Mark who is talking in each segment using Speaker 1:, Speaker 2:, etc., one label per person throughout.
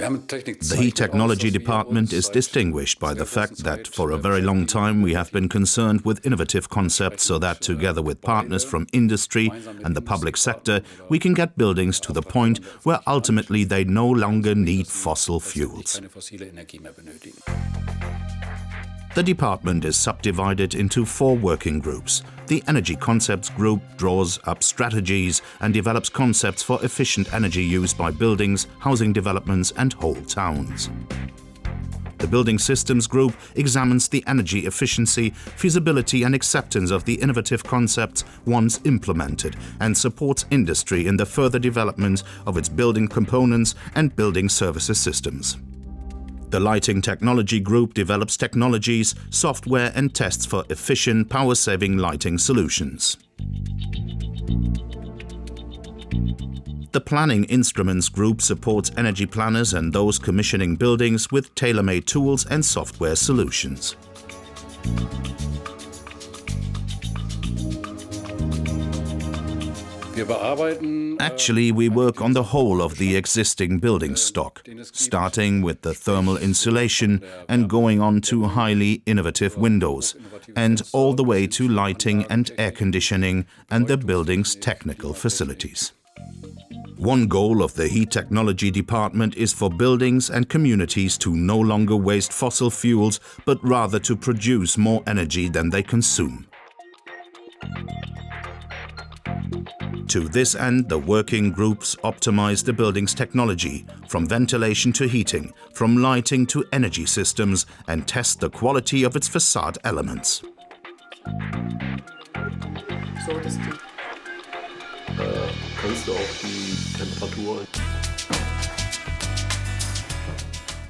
Speaker 1: The heat technology department is distinguished by the fact that for a very long time we have been concerned with innovative concepts so that together with partners from industry and the public sector we can get buildings to the point where ultimately they no longer need fossil fuels. The department is subdivided into 4 working groups. The Energy Concepts Group draws up strategies and develops concepts for efficient energy use by buildings, housing developments and whole towns. The Building Systems Group examines the energy efficiency, feasibility and acceptance of the innovative concepts once implemented and supports industry in the further development of its building components and building services systems. The Lighting Technology Group develops technologies, software and tests for efficient, power-saving lighting solutions. The Planning Instruments Group supports energy planners and those commissioning buildings with tailor-made tools and software solutions. Actually, we work on the whole of the existing building stock, starting with the thermal insulation and going on to highly innovative windows, and all the way to lighting and air conditioning and the building's technical facilities. One goal of the Heat Technology Department is for buildings and communities to no longer waste fossil fuels, but rather to produce more energy than they consume. To this end, the working groups optimize the building's technology, from ventilation to heating, from lighting to energy systems, and test the quality of its facade elements.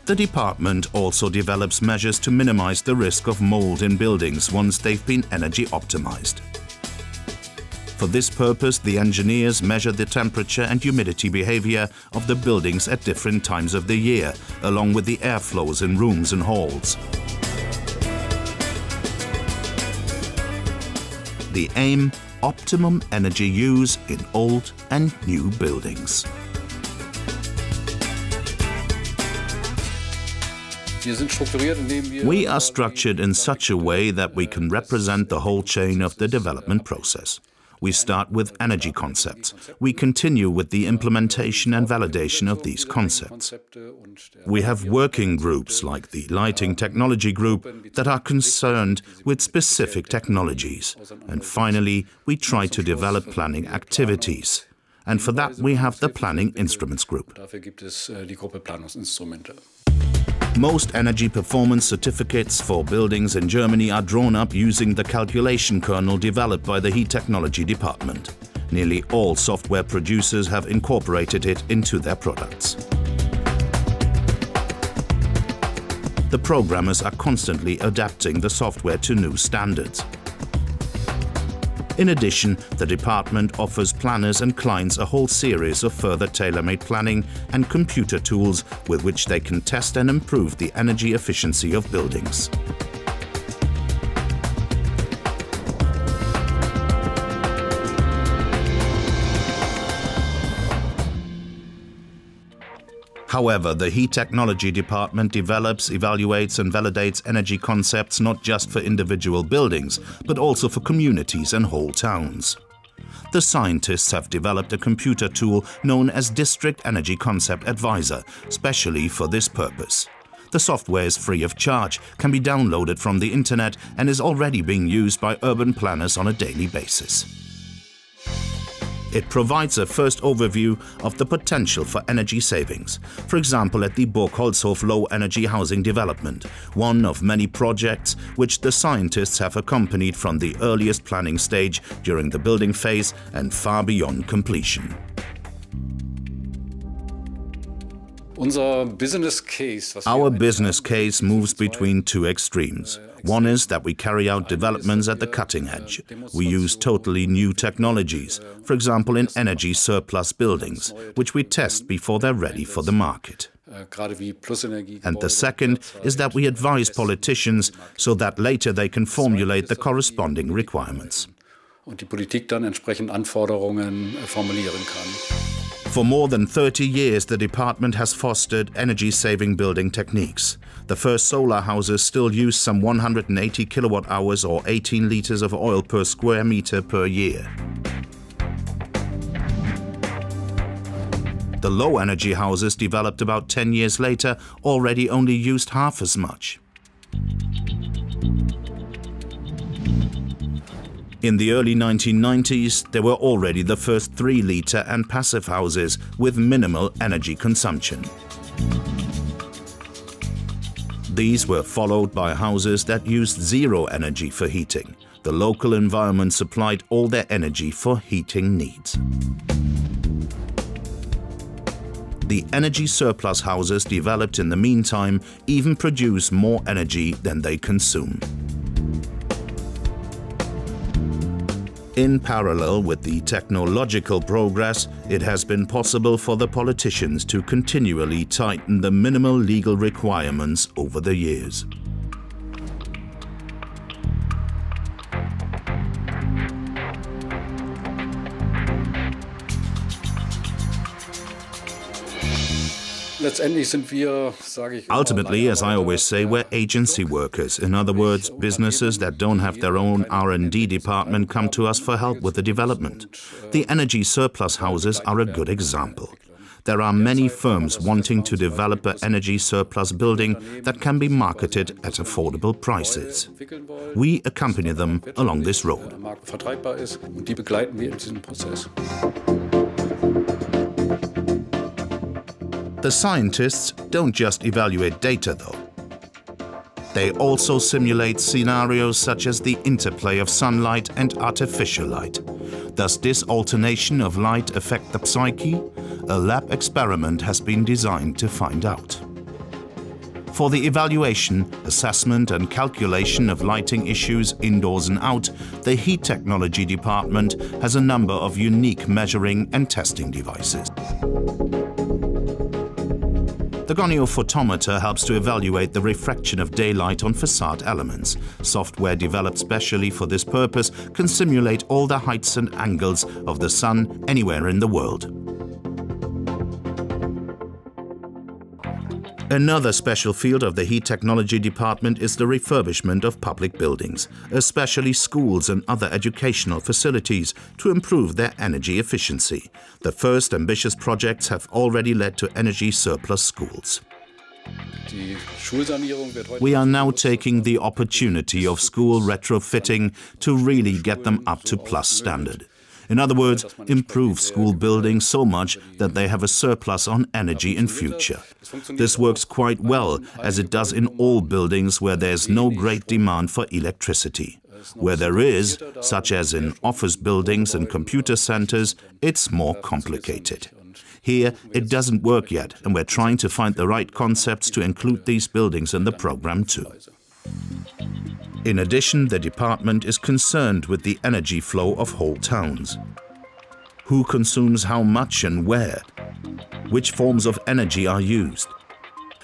Speaker 1: The department also develops measures to minimize the risk of mold in buildings once they've been energy optimized. For this purpose, the engineers measure the temperature and humidity behavior of the buildings at different times of the year, along with the airflows in rooms and halls. The aim: optimum energy use in old and new buildings. We are structured in such a way that we can represent the whole chain of the development process. We start with energy concepts. We continue with the implementation and validation of these concepts. We have working groups like the Lighting Technology Group that are concerned with specific technologies. And finally, we try to develop planning activities. And for that, we have the Planning Instruments Group. Most energy performance certificates for buildings in Germany are drawn up using the calculation kernel developed by the Heat Technology Department. Nearly all software producers have incorporated it into their products. The programmers are constantly adapting the software to new standards. In addition, the department offers planners and clients a whole series of further tailor-made planning and computer tools with which they can test and improve the energy efficiency of buildings. However, the Heat Technology Department develops, evaluates and validates energy concepts not just for individual buildings, but also for communities and whole towns. The scientists have developed a computer tool known as District Energy Concept Advisor, specially for this purpose. The software is free of charge, can be downloaded from the internet and is already being used by urban planners on a daily basis. It provides a first overview of the potential for energy savings, for example at the Burgholzhof low-energy housing development, one of many projects which the scientists have accompanied from the earliest planning stage during the building phase and far beyond completion. Our business case moves between two extremes. One is that we carry out developments at the cutting edge. We use totally new technologies, for example in energy surplus buildings, which we test before they're ready for the market. And the second is that we advise politicians so that later they can formulate the corresponding For more than 30 years, the department has fostered energy-saving building techniques. The first solar houses still use some 180 kilowatt hours or 18 liters of oil per square meter per year. The low-energy houses developed about 10 years later already only used half as much. In the early 1990s, there were already the first 3-liter and passive houses with minimal energy consumption. These were followed by houses that used zero energy for heating. The local environment supplied all their energy for heating needs. The energy surplus houses developed in the meantime even produce more energy than they consume. In parallel with the technological progress, it has been possible for the politicians to continually tighten the minimal legal requirements over the years.
Speaker 2: Ultimately, as I always say, we're agency workers. In other words, businesses that don't have their own R&D department come to us for help with the development. The energy surplus houses are a good example. There are many firms wanting to develop an energy surplus building that can be marketed at affordable prices. We accompany them along this road. The scientists don't just evaluate data, though. They also simulate scenarios such as the interplay of sunlight and artificial light. Does this alternation of light affect the psyche? A lab experiment has been designed to find out. For the evaluation, assessment and calculation of lighting issues indoors and out, the Heat Technology Department has a number of unique measuring and testing devices. The goniophotometer helps to evaluate the refraction of daylight on facade elements. Software developed specially for this purpose can simulate all the heights and angles of the sun anywhere in the world. Another special field of the Heat Technology Department is the refurbishment of public buildings, especially schools and other educational facilities, to improve their energy efficiency. The first ambitious projects have already led to energy surplus schools. We are now taking the opportunity of school retrofitting to really get them up to plus standard. In other words, improve school buildings so much that they have a surplus on energy in future. This works quite well, as it does in all buildings where there's no great demand for electricity. Where there is, such as in office buildings and computer centers, it's more complicated. Here, it doesn't work yet, and we're trying to find the right concepts to include these buildings in the program too. In addition, the department is concerned with the energy flow of whole towns. Who consumes how much and where? Which forms of energy are used?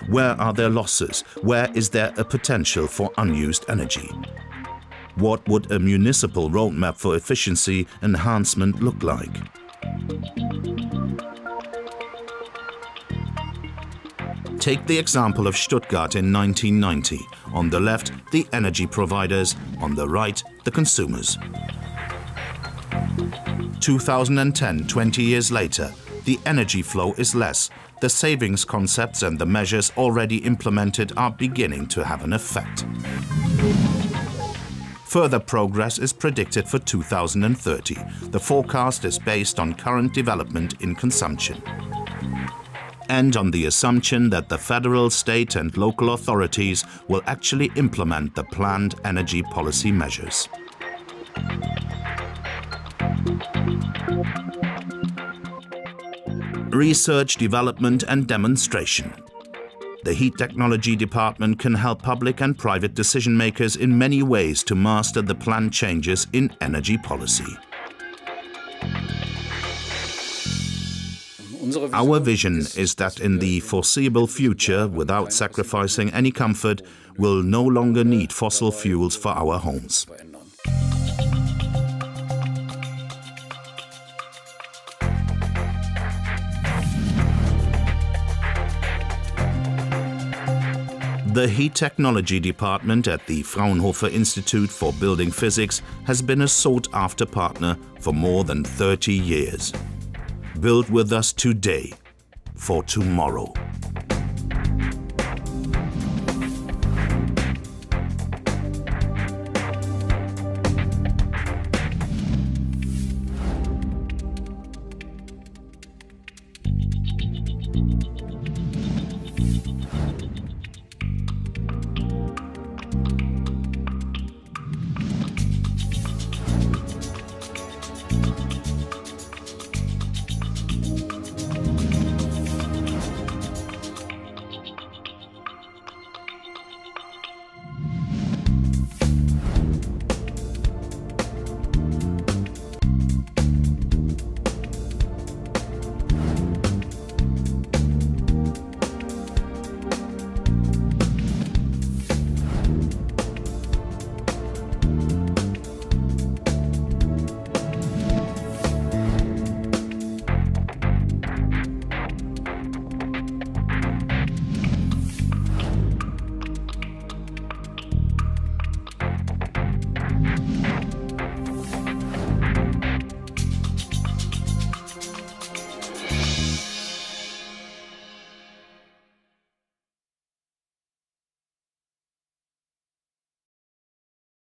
Speaker 2: Where are there losses? Where is there a potential for unused energy? What would a municipal roadmap for efficiency enhancement look like? Take the example of Stuttgart in 1990. On the left, the energy providers, on the right, the consumers. 2010, 20 years later, the energy flow is less. The savings concepts and the measures already implemented are beginning to have an effect. Further progress is predicted for 2030. The forecast is based on current development in consumption, and on the assumption that the federal, state and local authorities will actually implement the planned energy policy measures. Research, development and demonstration. The Heat Technology Department can help public and private decision makers in many ways to master the planned changes in energy policy. Our vision is that in the foreseeable future, without sacrificing any comfort, we'll no longer need fossil fuels for our homes.
Speaker 1: The Heat Technology Department at the Fraunhofer Institute for Building Physics has been a sought-after partner for more than 30 years. Build with us today for tomorrow.